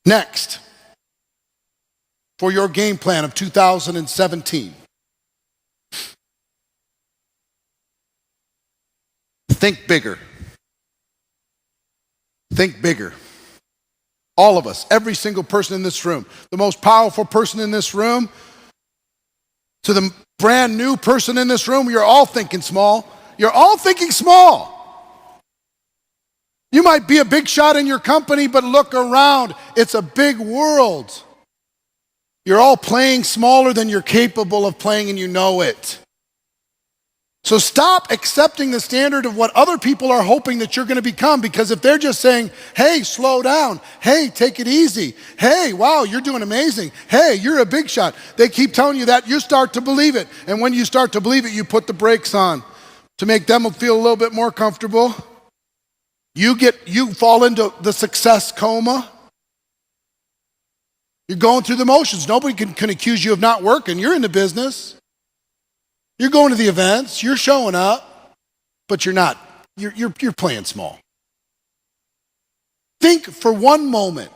Next, for your game plan of 2017, think bigger. Think bigger. All of us, every single person in this room, the most powerful person in this room, to the brand new person in this room, you're all thinking small. You're all thinking small. You might be a big shot in your company, but look around. It's a big world. You're all playing smaller than you're capable of playing, and you know it. So stop accepting the standard of what other people are hoping that you're going to become, because if they're just saying, hey, slow down, hey, take it easy, hey, wow, you're doing amazing, hey, you're a big shot, they keep telling you that, you start to believe it. And when you start to believe it, you put the brakes on to make them feel a little bit more comfortable. You fall into the success coma. You're going through the motions. Nobody can accuse you of not working. You're in the business. You're going to the events. You're showing up, but you're not. You're playing small. Think for one moment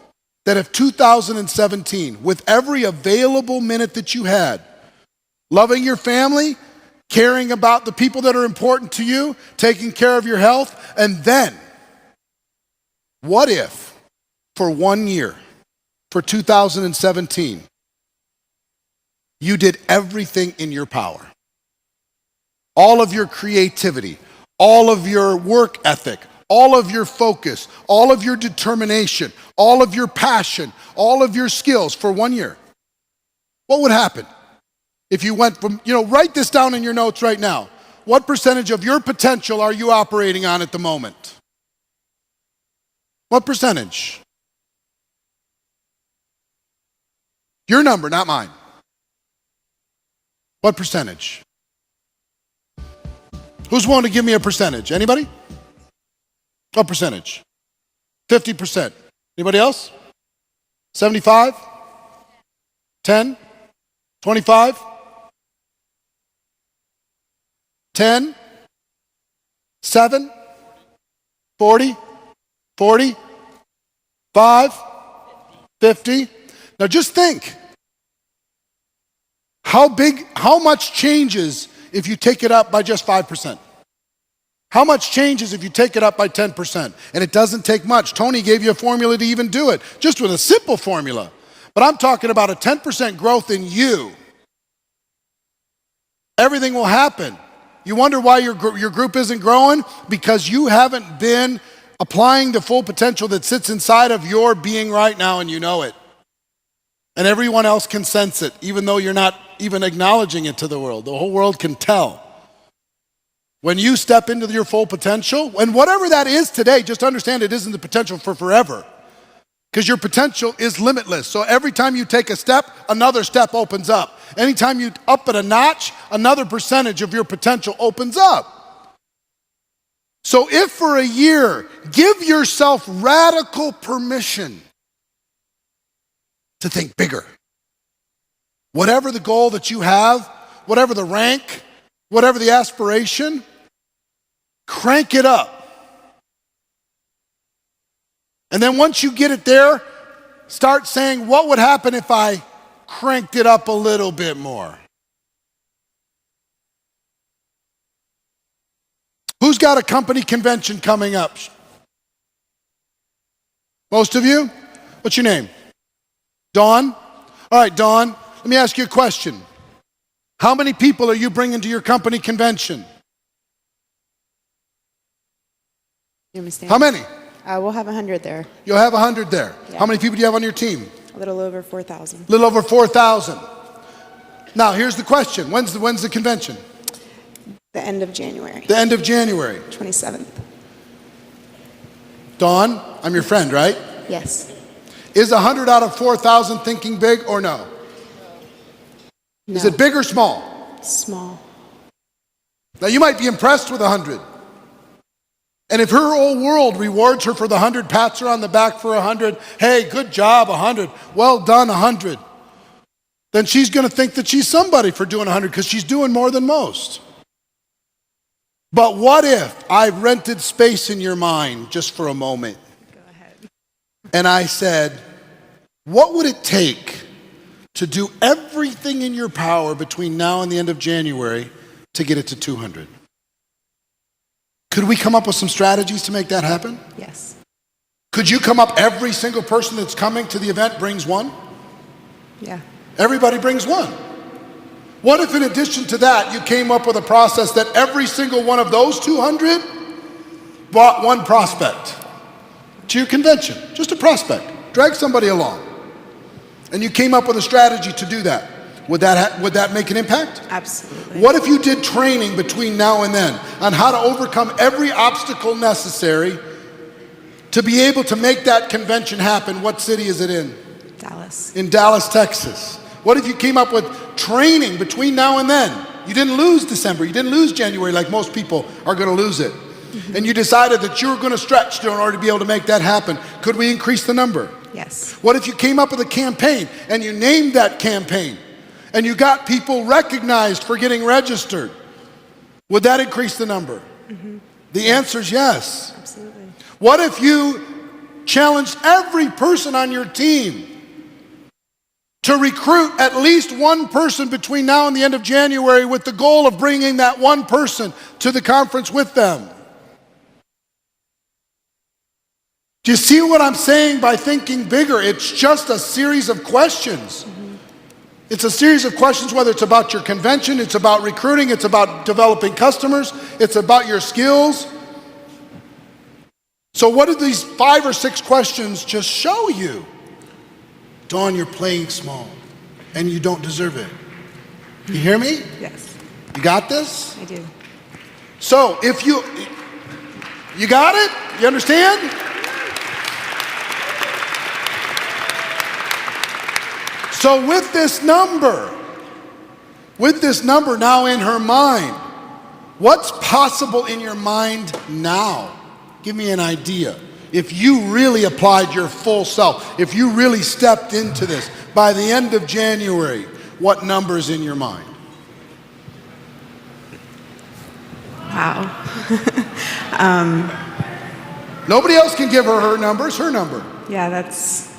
that if 2017, with every available minute that you had, loving your family, caring about the people that are important to you, taking care of your health, and then, what if, for 1 year, for 2017, you did everything in your power? All of your creativity, all of your work ethic, all of your focus, all of your determination, all of your passion, all of your skills for 1 year. What would happen if you went from, write this down in your notes right now. What percentage of your potential are you operating on at the moment? What percentage? Your number, not mine. What percentage? Who's willing to give me a percentage? Anybody? What percentage? 50%. Anybody else? 75? 10? 25? 10? 7? 40? 40? 5? 50? Now just think. How much changes if you take it up by just 5%? How much changes if you take it up by 10%? And it doesn't take much. Tony gave you a formula to even do it, just with a simple formula. But I'm talking about a 10% growth in you. Everything will happen. You wonder why your group isn't growing? Because you haven't been applying the full potential that sits inside of your being right now, and you know it. And everyone else can sense it, even though you're not even acknowledging it to the world. The whole world can tell. When you step into your full potential, and whatever that is today, just understand it isn't the potential for forever. Because your potential is limitless. So every time you take a step, another step opens up. Anytime you up it a notch, another percentage of your potential opens up. So if for a year, give yourself radical permission to think bigger. Whatever the goal that you have, whatever the rank, whatever the aspiration, crank it up. And then once you get it there, start saying, what would happen if I cranked it up a little bit more? Who's got a company convention coming up? Most of you? What's your name? Dawn? All right, Dawn, let me ask you a question. How many people are you bringing to your company convention? You understand? How many? We'll have 100 there. You'll have 100 there. Yeah. How many people do you have on your team? A little over 4,000. A little over 4,000. Now, here's the question. When's the convention? The end of January. The end of January. 27th. Dawn, I'm your friend, right? Yes. Is 100 out of 4,000 thinking big or no? No. Is it big or small? Small. Now, you might be impressed with 100. And if her whole world rewards her for the 100, pats her on the back for 100, hey, good job, 100, well done, 100, then she's going to think that she's somebody for doing 100 because she's doing more than most. But what if I rented space in your mind just for a moment? Go ahead. And I said, What would it take to do everything in your power between now and the end of January to get it to 200? Could we come up with some strategies to make that happen? Yes. Could you come up, every single person that's coming to the event brings one? Yeah. Everybody brings one. What if in addition to that, you came up with a process that every single one of those 200 brought one prospect to your convention? Just a prospect. Drag somebody along. And you came up with a strategy to do that. Would that make an impact? Absolutely. What if you did training between now and then on how to overcome every obstacle necessary to be able to make that convention happen? What city is it in? Dallas. In Dallas, Texas. What if you came up with training between now and then? You didn't lose December, you didn't lose January like most people are going to lose it. And you decided that you were going to stretch in order to be able to make that happen. Could we increase the number? Yes. What if you came up with a campaign and you named that campaign and you got people recognized for getting registered? Would that increase the number? The answer is yes. Absolutely. What if you challenged every person on your team to recruit at least one person between now and the end of January with the goal of bringing that one person to the conference with them? Do you see what I'm saying by thinking bigger? It's just a series of questions. It's a series of questions, whether it's about your convention, it's about recruiting, it's about developing customers, it's about your skills. So what do these 5 or 6 questions just show you? Dawn, you're playing small and you don't deserve it. You hear me? Yes. You got this? I do. So if you got it? You understand? So with this number now in her mind, what's possible in your mind now? Give me an idea. If you really applied your full self, if you really stepped into this, by the end of January, what number is in your mind? Wow. Nobody else can give her her number. It's her number. Yeah, that's...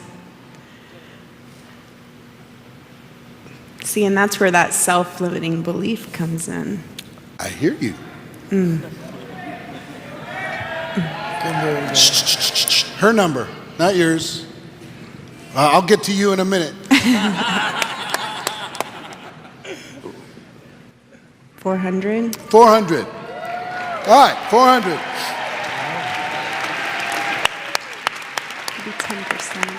See, and that's where that self-limiting belief comes in. I hear you. Her number, not yours. I'll get to you in a minute. 400? 400. All right, 400. Maybe 10%.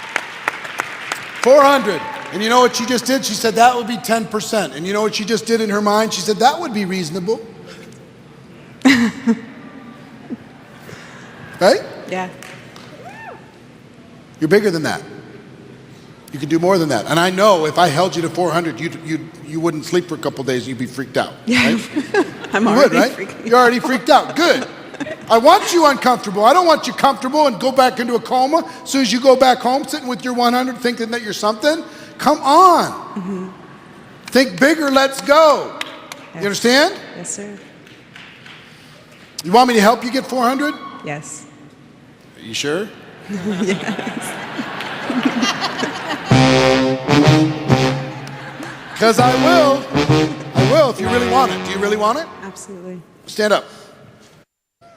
400. And you know what she just did? She said that would be 10%. And you know what she just did in her mind? She said that would be reasonable. Right? Yeah. You're bigger than that. You can do more than that. And I know if I held you to 400, you wouldn't sleep for a couple days. You'd be freaked out. Yeah. Right? I'm You already would, right? freaking You're already freaked out. Good. I want you uncomfortable. I don't want you comfortable and go back into a coma. As soon as you go back home, sitting with your 100, thinking that you're something. Come on. Think bigger. Let's go. Yes. You understand? Yes, sir. You want me to help you get 400? Yes. Are you sure? Because I will. I will if you really want it. Do you really want it? Absolutely. Stand up.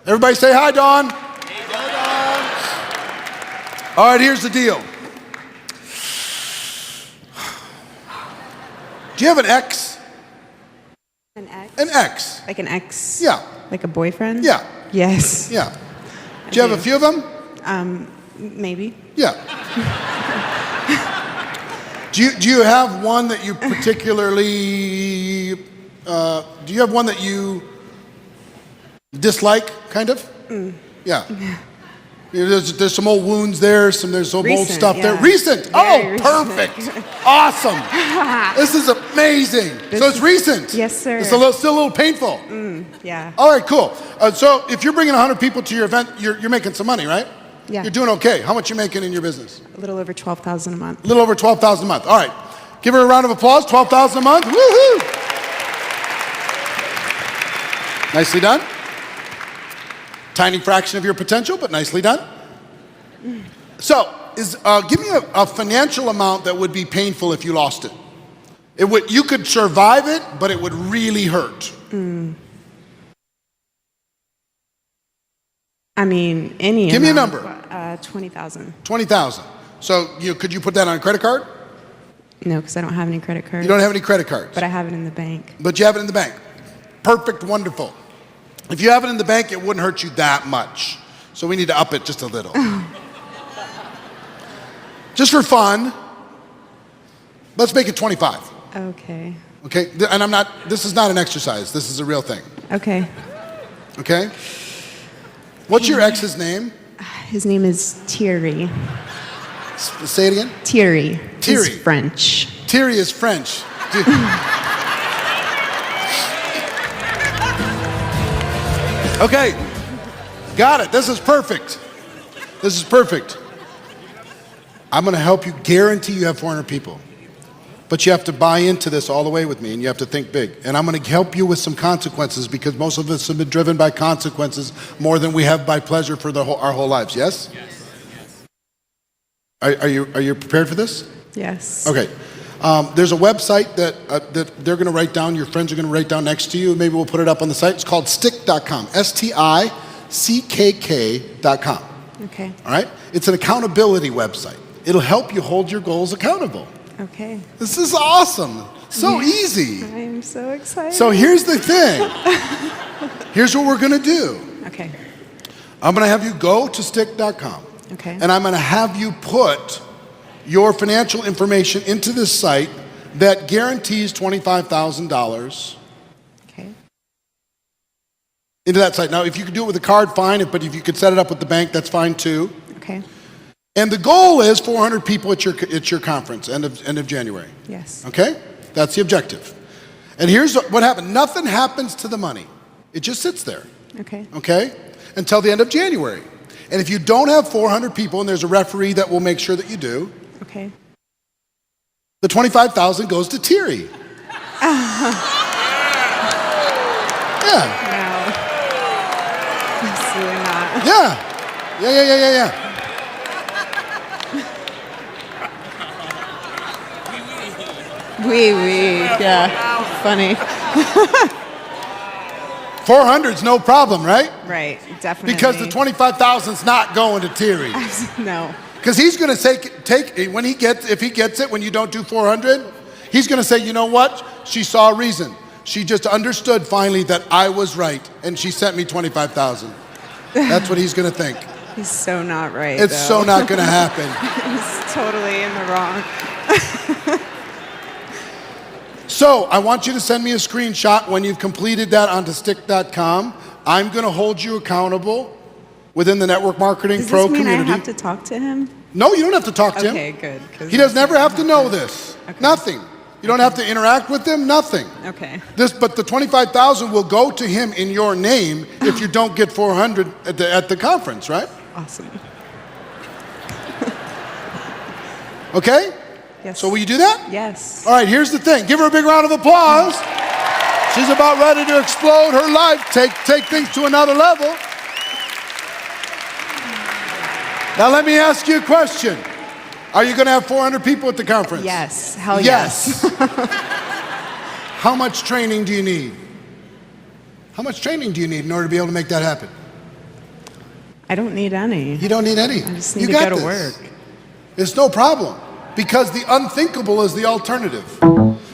Everybody say hi, Dawn. All right, here's the deal. Do you have an ex? An ex? An ex. Like an ex? Yeah. Like a boyfriend? Yeah. Yes. Yeah. Do you have a few of them? Maybe. Yeah. Do you have one that you particularly, do you have one that you dislike, kind of? Yeah. There's some old wounds there, there's some old Recent, stuff there. yeah. Recent. Very Oh, perfect. Awesome. This is amazing. So it's recent. Yes, sir. It's still a little painful. Yeah. All right, cool. So if you're bringing 100 people to your event, you're making some money, right? Yeah. You're doing okay. How much you making in your business? A little over 12,000 a month. A little over 12,000 a month. All right. Give her a round of applause. 12,000 a month. Woohoo! Nicely done. Tiny fraction of your potential, but nicely done. So give me a financial amount that would be painful if you lost it. You could survive it, but it would really hurt. I mean, any Give me a amount, number. but, 20,000. 20,000. So could you put that on a credit card? No, because I don't have any credit cards. You don't have any credit cards. But I have it in the bank. But you have it in the bank. Perfect, wonderful. If you have it in the bank, it wouldn't hurt you that much. So we need to up it just a little. Just for fun, let's make it 25. Okay. Okay? And this is not an exercise. This is a real thing. Okay. Okay? What's your ex's name? His name is Thierry. Say it again. Thierry. Thierry. He's French. Thierry is French. Okay. Got it. This is perfect. This is perfect. I'm going to help you. Guarantee you have 400 people. But you have to buy into this all the way with me, and you have to think big. And I'm going to help you with some consequences, because most of us have been driven by consequences more than we have by pleasure for our whole lives. Yes? Yes. Yes. Are you prepared for this? Yes. Okay. There's a website that they're going to write down. Your friends are going to write down next to you. Maybe we'll put it up on the site. It's called stick.com. STICKK.com. Okay. All right? It's an accountability website. It'll help you hold your goals accountable. Okay. This is awesome. So easy. I'm so excited. So here's the thing. Here's what we're going to do. Okay. I'm going to have you go to stick.com. Okay. And I'm going to have you put your financial information into this site that guarantees $25,000 Okay. into that site. Now, if you could do it with a card, fine. But if you could set it up with the bank, that's fine too. Okay. And the goal is 400 people at your conference, end of January. Yes. Okay? That's the objective. And here's what happened. Nothing happens to the money. It just sits there. Okay. Okay? Until the end of January. And if you don't have 400 people, and there's a referee that will make sure that you do, Okay. the $25,000 goes to Thierry. Yeah. No. Absolutely not. Yeah. Oui. Yeah. Funny. 400's no problem, right? Right. Definitely. Because the $25,000's not going to Thierry. No. Because he's going to take if he gets it when you don't do 400, he's going to say, you know what? She saw a reason. She just understood finally that I was right, and she sent me 25,000. That's what he's going to think. He's so not right. It's though. so not going to happen. He's totally in the wrong. So I want you to send me a screenshot when you've completed that onto stick.com. I'm going to hold you accountable within the Network Marketing Does Pro this mean community. I have to talk to him? No, you don't have to talk to Okay, him. good. 'cause He does never have to know this. Okay. Nothing. You don't have to interact with him, nothing. Okay. But the $25,000 will go to him in your name if you don't get 400 at the conference, right? Awesome. Okay? Yes. So will you do that? Yes. All right, here's the thing. Give her a big round of applause. She's about ready to explode her life, take things to another level. Now let me ask you a question. Are you going to have 400 people at the conference? Yes. Hell yes. How much training do you need? How much training do you need in order to be able to make that happen? I don't need any. You don't need any. I just You need to got go to this. work. It's no problem, because the unthinkable is the alternative.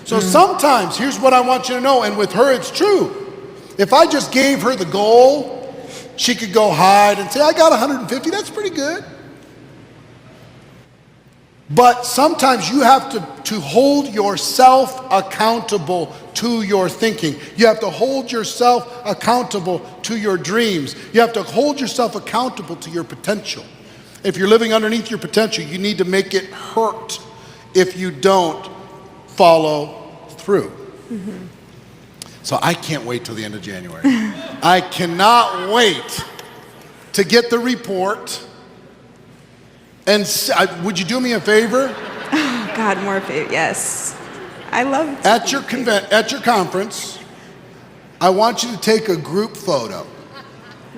So sometimes, here's what I want you to know, and with her it's true. If I just gave her the goal, she could go hide and say, I got 150, that's pretty good. But sometimes you have to hold yourself accountable to your thinking. You have to hold yourself accountable to your dreams. You have to hold yourself accountable to your potential. If you're living underneath your potential, you need to make it hurt if you don't follow through. Mm-hmm. So I can't wait till the end of January. I cannot wait to get the report. And would you do me a favor? Oh, God, more favor. Yes. I love to At be your favored. at your conference, I want you to take a group photo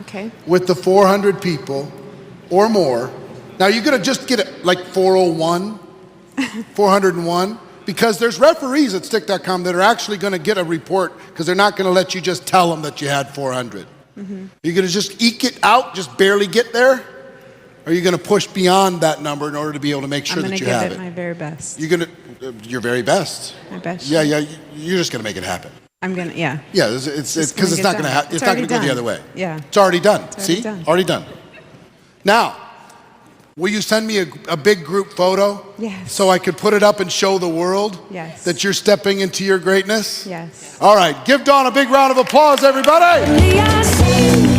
Okay. with the 400 people or more Now you're gonna just get it like 401, 401, because there's referees at stick.com that are actually gonna get a report because they're not gonna let you just tell them that you had 400. You're gonna just eke it out, just barely get there? Or are you gonna push beyond that number in order to be able to make sure that you have I'm gonna it? give it my very best. You're gonna, your very best. My best. Yeah, you're just gonna make it happen. I'm gonna, yeah. Yeah, it's because gonna it's get not done. gonna it's not already gonna go the done. other way. Yeah. It's already done. already See? done. Already done. Now, will you send me a big group photo? Yes. So I could put it up and show the world Yes. that you're stepping into your greatness? Yes. All right, give Dawn a big round of applause, everybody. Only I see